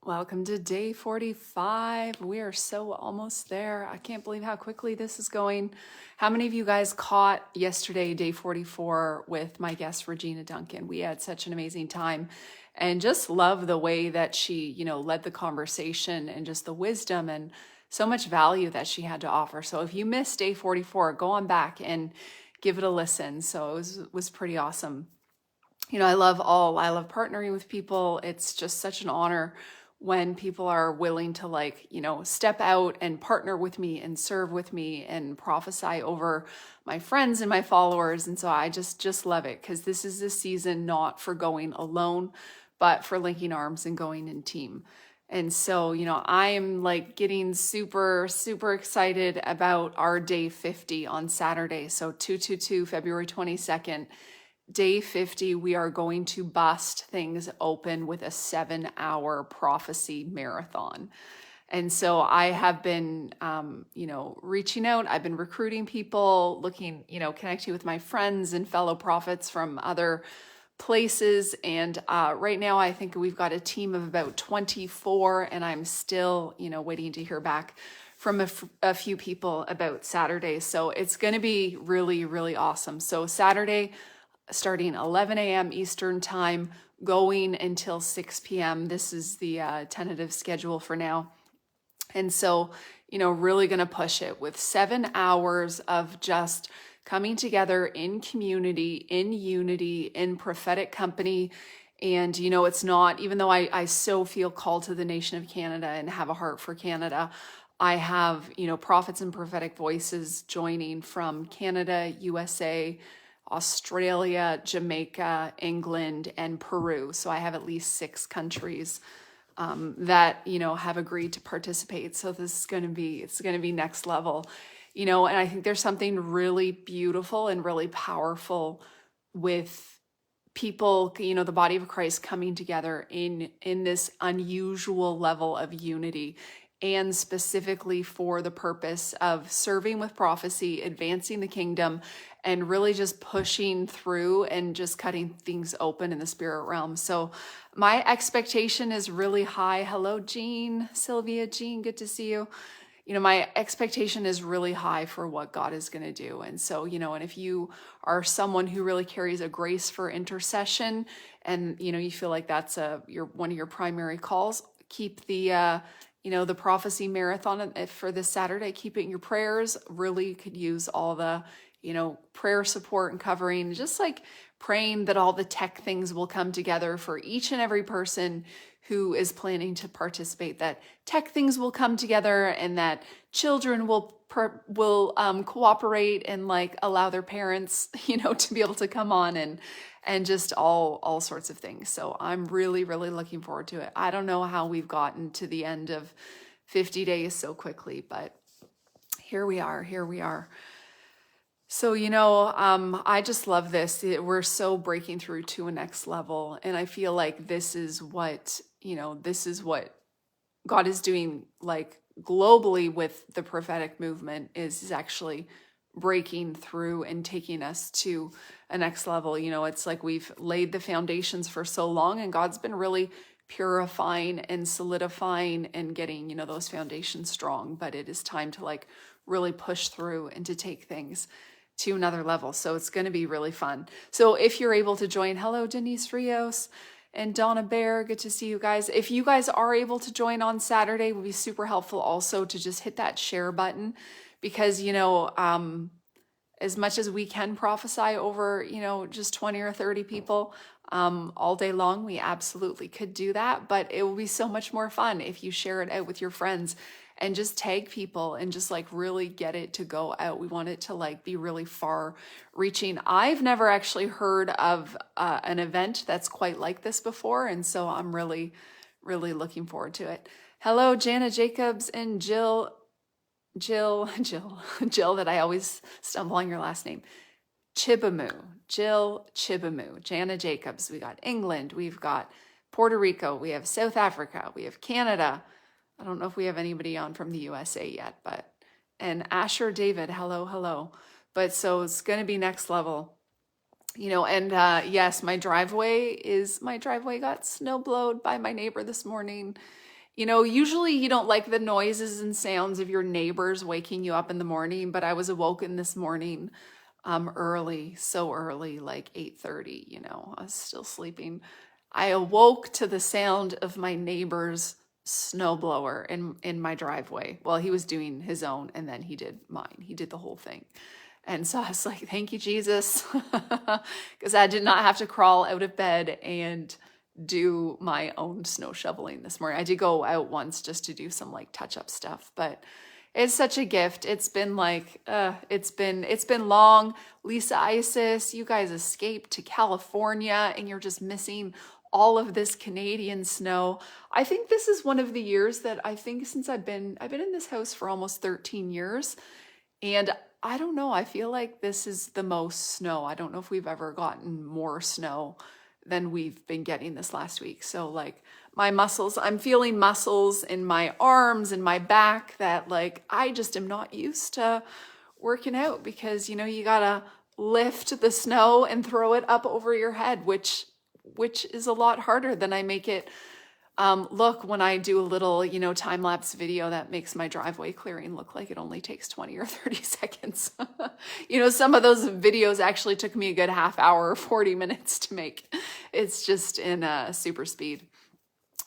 Welcome to day 45. We are so almost there. I can't believe how quickly this is going. How many of you guys caught yesterday, day 44, with my guest, Regina Duncan? We had such an amazing time and just love the way that she, led the conversation and just the wisdom and so much value that she had to offer. So if you missed day 44, go on back and give it a listen. So it was pretty awesome. I love partnering with people. It's just such an honor when people are willing to step out and partner with me and serve with me and prophesy over my friends and my followers. And so I just love it because this is a season not for going alone, but for linking arms and going in team. And so, I am getting super, super excited about our day 50 on Saturday. So 222, February 22nd. Day 50, we are going to bust things open with a 7-hour prophecy marathon. And so I have been, reaching out. I've been recruiting people, looking, connecting with my friends and fellow prophets from other places. And right now, I think we've got a team of about 24, and I'm still, waiting to hear back from a few people about Saturday. So it's going to be really, really awesome. So Saturday, starting 11 a.m. Eastern time, going until 6 p.m. This is the tentative schedule for now. And so, really going to push it with 7 hours of just coming together in community, in unity, in prophetic company. And, it's not, even though I so feel called to the nation of Canada and have a heart for Canada, I have, prophets and prophetic voices joining from Canada, USA, Australia, Jamaica, England, and Peru. So I have at least 6 countries that have agreed to participate. So this is it's going to be next level, and I think there's something really beautiful and really powerful with people, the body of Christ coming together in this unusual level of unity, and specifically for the purpose of serving with prophecy, advancing the kingdom, and really just pushing through and just cutting things open in the spirit realm. So my expectation is really high. Hello, Jean, Sylvia, Jean, good to see you. My expectation is really high for what God is going to do. And so, and if you are someone who really carries a grace for intercession and, you feel like that's one of your primary calls, keep the prophecy marathon for this Saturday, keep it in your prayers. Really could use all the, prayer support and covering, just praying that all the tech things will come together for each and every person who is planning to participate, that tech things will come together and that children will cooperate and allow their parents, to be able to come on and just all sorts of things. So I'm really, really looking forward to it. I don't know how we've gotten to the end of 50 days so quickly, but here we are. So, I just love this. We're so breaking through to a next level. And I feel like this is what God is doing globally with the prophetic movement is actually breaking through and taking us to a next level. It's like we've laid the foundations for so long, and God's been really purifying and solidifying and getting, those foundations strong. But it is time to really push through and to take things to another level. So it's going to be really fun. So if you're able to join, hello, Denise Rios and Donna Bear, good to see you guys. If you guys are able to join on Saturday, it would be super helpful also to just hit that share button, because, as much as we can prophesy over, just 20 or 30 people all day long, we absolutely could do that. But it will be so much more fun if you share it out with your friends and just tag people and just really get it to go out. We want it to be really far reaching. I've never actually heard of an event that's quite like this before. And so I'm really, really looking forward to it. Hello, Jana Jacobs and Jill, that I always stumble on your last name. Jill Chibamu, Jana Jacobs. We got England, we've got Puerto Rico, we have South Africa, we have Canada. I don't know if we have anybody on from the USA yet, and Asher David, hello. But so it's going to be next level, and yes, my driveway got snow blowed by my neighbor this morning. You know, usually you don't like the noises and sounds of your neighbors waking you up in the morning, but I was awoken this morning early, so early, like 8:30, you know. I was still sleeping. I awoke to the sound of my neighbor's snowblower in my driveway. Well, he was doing his own and then he did mine. He did the whole thing. And so I was like, thank you, Jesus, because I did not have to crawl out of bed and do my own snow shoveling this morning. I did go out once just to do some like touch up stuff, but it's such a gift. It's been like, it's been long. Lisa, Isis, you guys escaped to California and you're just missing all of this Canadian snow. I think this is one of the years that I think since I've been in this house for almost 13 years. And I don't know, I feel like this is the most snow. I don't know if we've ever gotten more snow than we've been getting this last week. So like my muscles, I'm feeling muscles in my arms and my back that like I just am not used to working out because, you know, you gotta lift the snow and throw it up over your head, which is a lot harder than I make it look when I do a little, you know, time-lapse video that makes my driveway clearing look like it only takes 20 or 30 seconds. You know, some of those videos actually took me a good half hour or 40 minutes to make. It's just in super speed.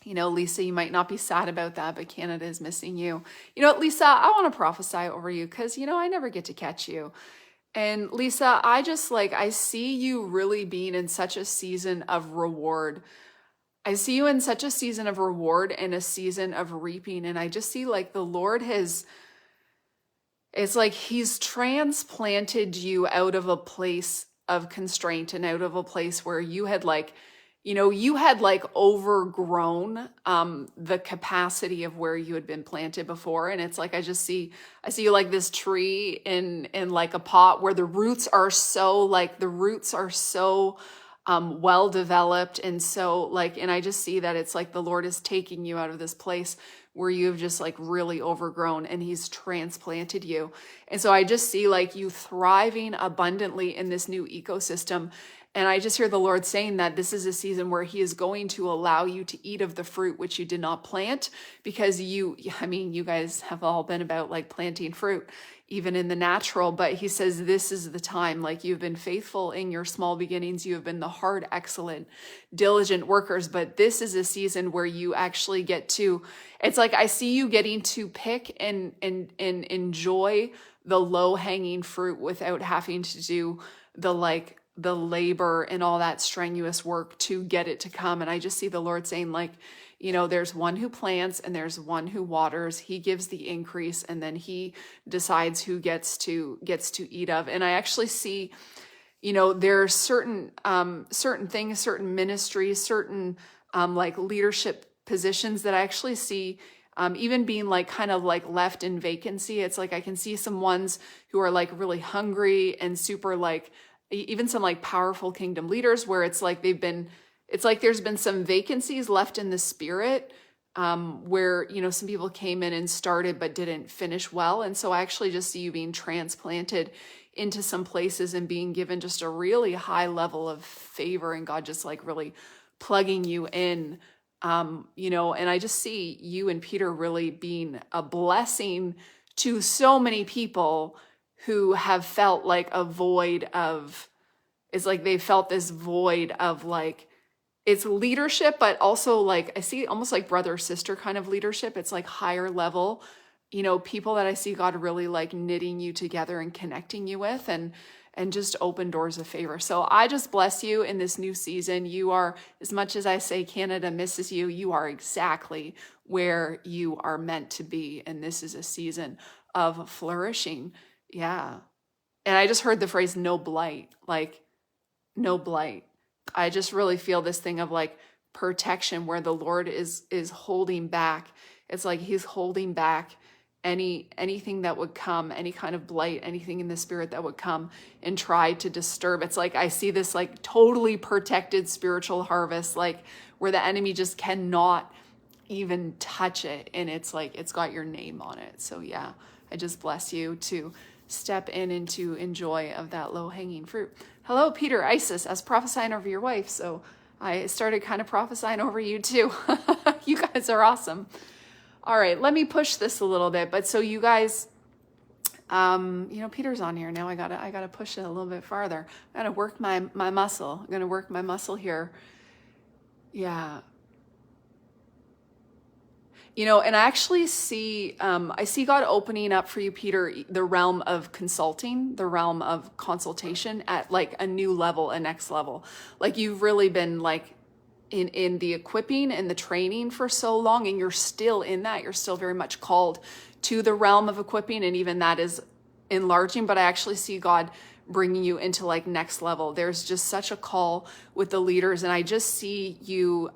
You know, Lisa, you might not be sad about that, but Canada is missing you. You know what, Lisa, I want to prophesy over you because, you know, I never get to catch you. And Lisa, I just like, I see you really being in such a season of reward. I see you in such a season of reward and a season of reaping. And I just see like the Lord it's like he's transplanted you out of a place of constraint and out of a place where you had like, you know, you had like overgrown the capacity of where you had been planted before. And it's like, I see you like this tree in like a pot where the roots are so well developed. And so like, and I just see that it's like the Lord is taking you out of this place where you've just like really overgrown and he's transplanted you. And so I just see like you thriving abundantly in this new ecosystem. And I just hear the Lord saying that this is a season where he is going to allow you to eat of the fruit which you did not plant because you guys have all been about like planting fruit, even in the natural, but he says, this is the time, like you've been faithful in your small beginnings. You have been the hard, excellent, diligent workers, but this is a season where you actually get to, it's like, I see you getting to pick and enjoy the low hanging fruit without having to do the labor and all that strenuous work to get it to come. And I just see the Lord saying like, you know, there's one who plants and there's one who waters. He gives the increase and then he decides who gets to eat of. And I actually see, you know, there are certain things, certain ministries, certain like leadership positions that I actually see even being like kind of like left in vacancy. It's like I can see some ones who are like really hungry and super like, even some like powerful kingdom leaders where it's like it's like there's been some vacancies left in the spirit where, you know, some people came in and started but didn't finish well. And so I actually just see you being transplanted into some places and being given just a really high level of favor and God just like really plugging you in, you know, and I just see you and Peter really being a blessing to so many people who have felt like a void of, it's like they felt this void of like, it's leadership, but also like, I see almost like brother, sister kind of leadership. It's like higher level, you know, people that I see God really like knitting you together and connecting you with and just open doors of favor. So I just bless you in this new season. You are, as much as I say Canada misses you, you are exactly where you are meant to be. And this is a season of flourishing. Yeah. And I just heard the phrase no blight, like no blight. I just really feel this thing of like protection where the Lord is holding back. It's like he's holding back anything that would come, any kind of blight, anything in the spirit that would come and try to disturb. It's like I see this like totally protected spiritual harvest, like where the enemy just cannot even touch it. And it's like, it's got your name on it. So yeah, I just bless you to step in and to enjoy of that low-hanging fruit. Hello, Peter, Isis, I was prophesying over your wife, so I started kind of prophesying over you too. You guys are awesome. All right, let me push this a little bit. But so you guys, Peter's on here now. I gotta push it a little bit farther. I gotta work my muscle. I'm gonna work my muscle here. Yeah. And I actually see, I see God opening up for you, Peter, the realm of consulting, the realm of consultation at like a new level, a next level. Like you've really been like in the equipping and the training for so long, and you're still in that. You're still very much called to the realm of equipping, and even that is enlarging. But I actually see God bringing you into like next level. There's just such a call with the leaders, and I just see you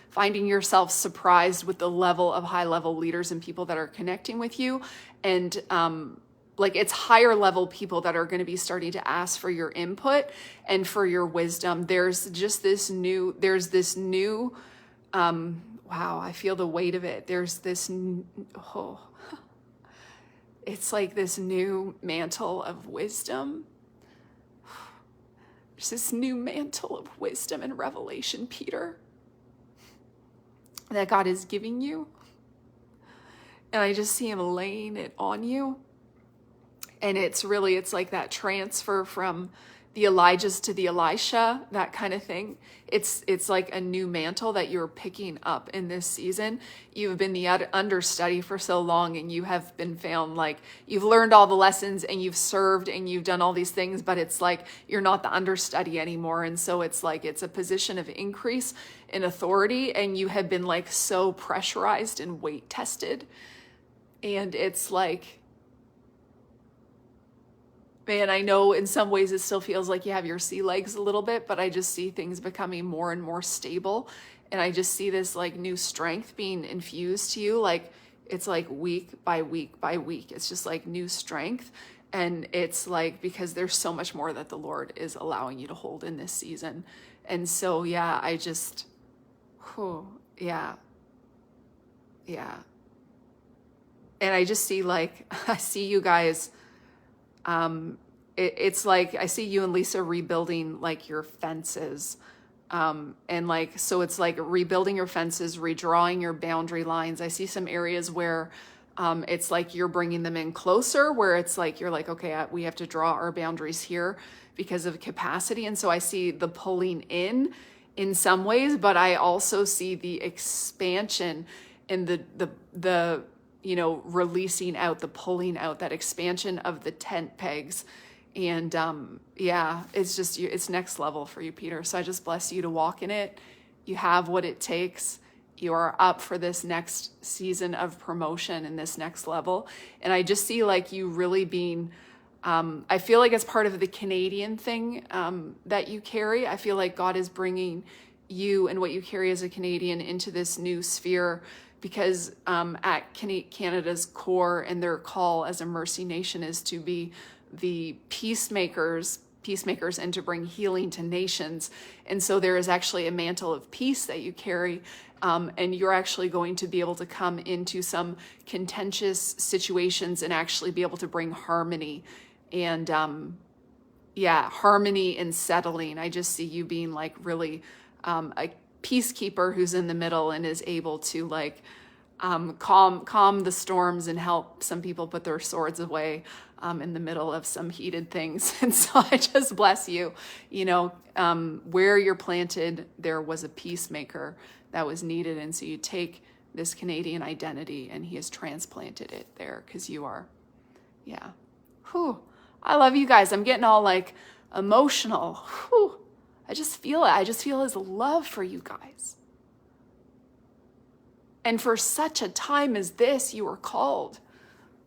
finding yourself surprised with the level of high level leaders and people that are connecting with you, and like it's higher level people that are going to be starting to ask for your input and for your wisdom. There's this new wow, I feel the weight of it. There's this it's like this new mantle of wisdom. There's this new mantle of wisdom and revelation, Peter, that God is giving you. And I just see him laying it on you. And it's like that transfer from the Elijahs to the Elisha, that kind of thing. It's like a new mantle that you're picking up in this season. You've been the understudy for so long, and you have been found like you've learned all the lessons and you've served and you've done all these things, but it's like you're not the understudy anymore. And so it's like it's a position of increase in authority, and you have been like so pressurized and weight tested. And it's like, man, I know in some ways it still feels like you have your sea legs a little bit, but I just see things becoming more and more stable. And I just see this like new strength being infused to you. Like it's like week by week by week. It's just like new strength. And it's like, because there's so much more that the Lord is allowing you to hold in this season. And so, yeah, I just, yeah. And I just see like, I see you guys, it's like I see you and Lisa rebuilding like your fences, and like so it's like rebuilding your fences, redrawing your boundary lines. I see some areas where it's like you're bringing them in closer, where it's like you're like, okay, we have to draw our boundaries here because of capacity. And so I see the pulling in some ways, but I also see the expansion and the releasing out, the pulling out, that expansion of the tent pegs. And it's next level for you, Peter. So I just bless you to walk in it. You have what it takes. You are up for this next season of promotion and this next level. And I just see like you really being, I feel like it's part of the Canadian thing that you carry. I feel like God is bringing you and what you carry as a Canadian into this new sphere, because at Canada's core and their call as a mercy nation is to be the peacemakers and to bring healing to nations. And so there is actually a mantle of peace that you carry, and you're actually going to be able to come into some contentious situations and actually be able to bring harmony and harmony and settling. I just see you being like really a peacekeeper who's in the middle and is able to like calm the storms and help some people put their swords away in the middle of some heated things. And so I just bless you. Where you're planted, there was a peacemaker that was needed. And so you take this Canadian identity and he has transplanted it there because you are. I love you guys. I'm getting all like emotional. I just feel it. I just feel his love for you guys. And for such a time as this, you were called.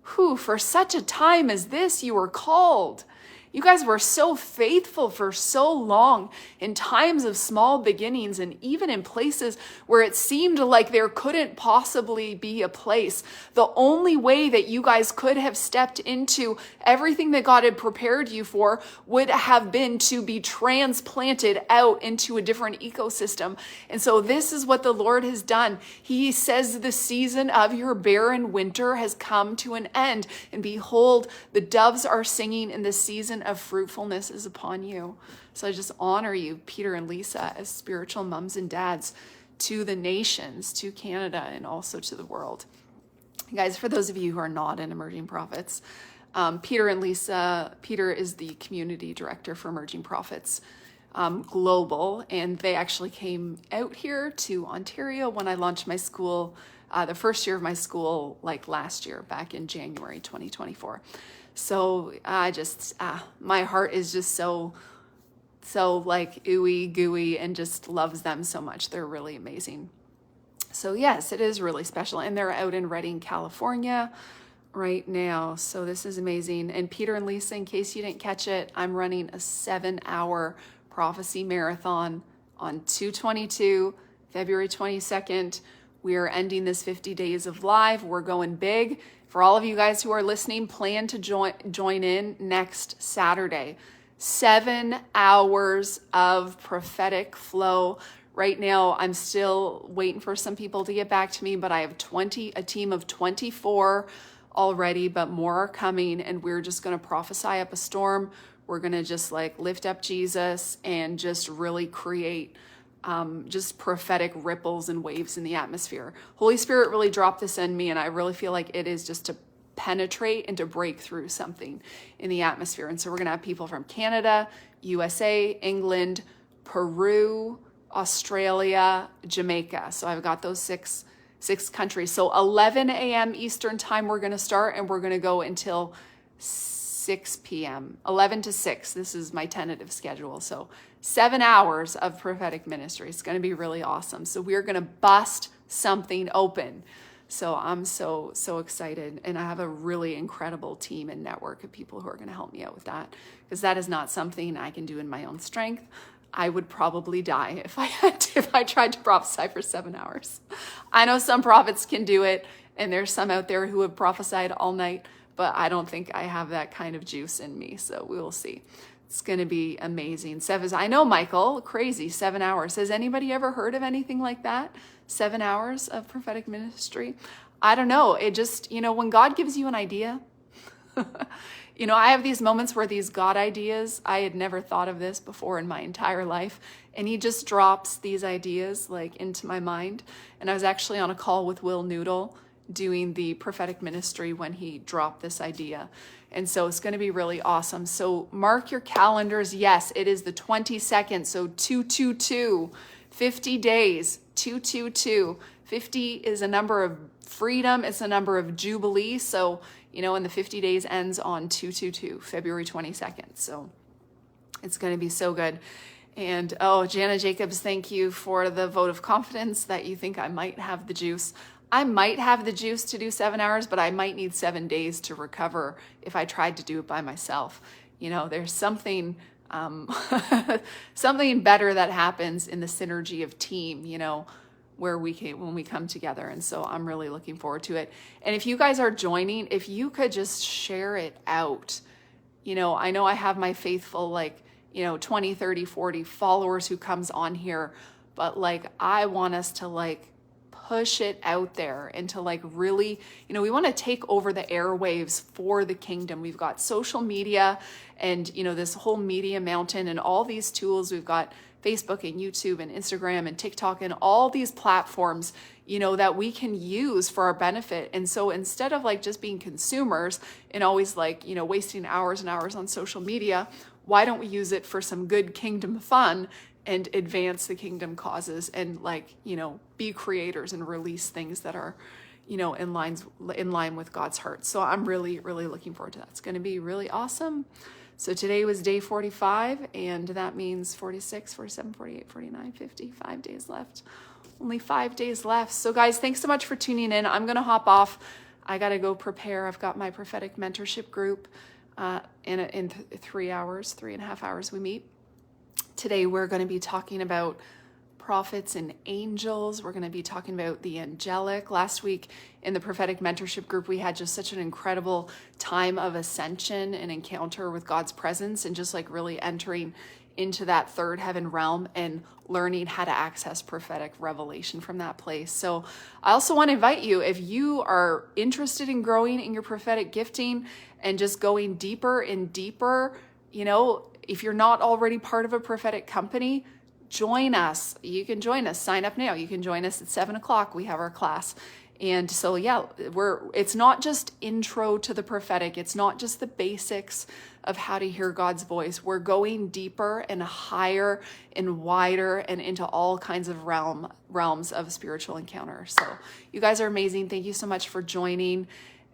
For such a time as this, you were called. You guys were so faithful for so long in times of small beginnings, and even in places where it seemed like there couldn't possibly be a place. The only way that you guys could have stepped into everything that God had prepared you for would have been to be transplanted out into a different ecosystem. And so this is what the Lord has done. He says the season of your barren winter has come to an end. And behold, the doves are singing, and the season of fruitfulness is upon you. So I just honor you, Peter and Lisa, as spiritual moms and dads to the nations, to Canada, and also to the world. Guys, for those of you who are not in Emerging Prophets, Peter and Lisa, Peter is the community director for Emerging Prophets Global, and they actually came out here to Ontario when I launched my school, the first year of my school, like last year, back in January 2024. So I just, my heart is just so like ooey gooey and just loves them so much. They're really amazing. So yes, it is really special. And they're out in Redding, California right now. So this is amazing. And Peter and Lisa, in case you didn't catch it, I'm running a 7-hour prophecy marathon on 2/22, February 22nd. We are ending this 50 days of live. We're going big. For all of you guys who are listening, plan to join in next Saturday. 7 hours of prophetic flow. Right now, I'm still waiting for some people to get back to me, but I have a team of 24 already, but more are coming, and we're just going to prophesy up a storm. We're going to just like lift up Jesus and just really create just prophetic ripples and waves in the atmosphere. Holy Spirit really dropped this in me, and I really feel like it is just to penetrate and to break through something in the atmosphere. And so we're going to have people from Canada, USA, England, Peru, Australia, Jamaica. So I've got those six countries. So 11 a.m. Eastern time we're going to start, and we're going to go until 6 p.m. 11 to 6. This is my tentative schedule. So 7 hours of prophetic ministry. It's going to be really awesome. So we're going to bust something open. So I'm so excited, and I have a really incredible team and network of people who are going to help me out with that, because that is not something I can do in my own strength. I would probably die if I tried to prophesy for 7 hours. I know some prophets can do it, and there's some out there who have prophesied all night, but I don't think I have that kind of juice in me. So we will see. It's going to be amazing. I know, Michael, crazy, 7 hours. Has anybody ever heard of anything like that? 7 hours of prophetic ministry? I don't know. It just, when God gives you an idea, I have these moments where these God ideas, I had never thought of this before in my entire life. And he just drops these ideas like into my mind. And I was actually on a call with Will Noodle doing the prophetic ministry when he dropped this idea. And so it's going to be really awesome. So mark your calendars. Yes, it is the 22nd. So 222, 50 days, 222. 50 is a number of freedom. It's a number of jubilee. So, and the 50 days ends on 222, February 22nd. So it's going to be so good. And Jana Jacobs, thank you for the vote of confidence that you think I might have the juice. I might have the juice to do 7 hours, but I might need 7 days to recover if I tried to do it by myself. There's something something better that happens in the synergy of team, when we come together. And so I'm really looking forward to it. And if you guys are joining, if you could just share it out. I know I have my faithful 20, 30, 40 followers who comes on here, but I want us to push it out there and to really, we want to take over the airwaves for the kingdom. We've got social media and, this whole media mountain and all these tools. We've got Facebook and YouTube and Instagram and TikTok and all these platforms, that we can use for our benefit. And so instead of just being consumers and always wasting hours and hours on social media, why don't we use it for some good kingdom fun and advance the kingdom causes and be creators and release things that are, in line with God's heart. So I'm really, really looking forward to that. It's going to be really awesome. So today was day 45, and that means 46, 47, 48, 49, 50, 5 days left. Only 5 days left. So guys, thanks so much for tuning in. I'm going to hop off. I got to go prepare. I've got my prophetic mentorship group in 3 hours, 3.5 hours we meet. Today, we're going to be talking about prophets and angels. We're going to be talking about the angelic. Last week in the prophetic mentorship group, we had just such an incredible time of ascension and encounter with God's presence and just really entering into that third heaven realm and learning how to access prophetic revelation from that place. So I also want to invite you, if you are interested in growing in your prophetic gifting and just going deeper and deeper, if you're not already part of a prophetic company, join us. You can join us. Sign up now. You can join us at 7:00. We have our class. And so, yeah, it's not just intro to the prophetic. It's not just the basics of how to hear God's voice. We're going deeper and higher and wider and into all kinds of realms of spiritual encounter. So you guys are amazing. Thank you so much for joining.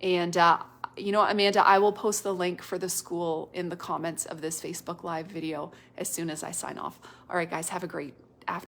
And, Amanda, I will post the link for the school in the comments of this Facebook Live video as soon as I sign off. All right, guys, have a great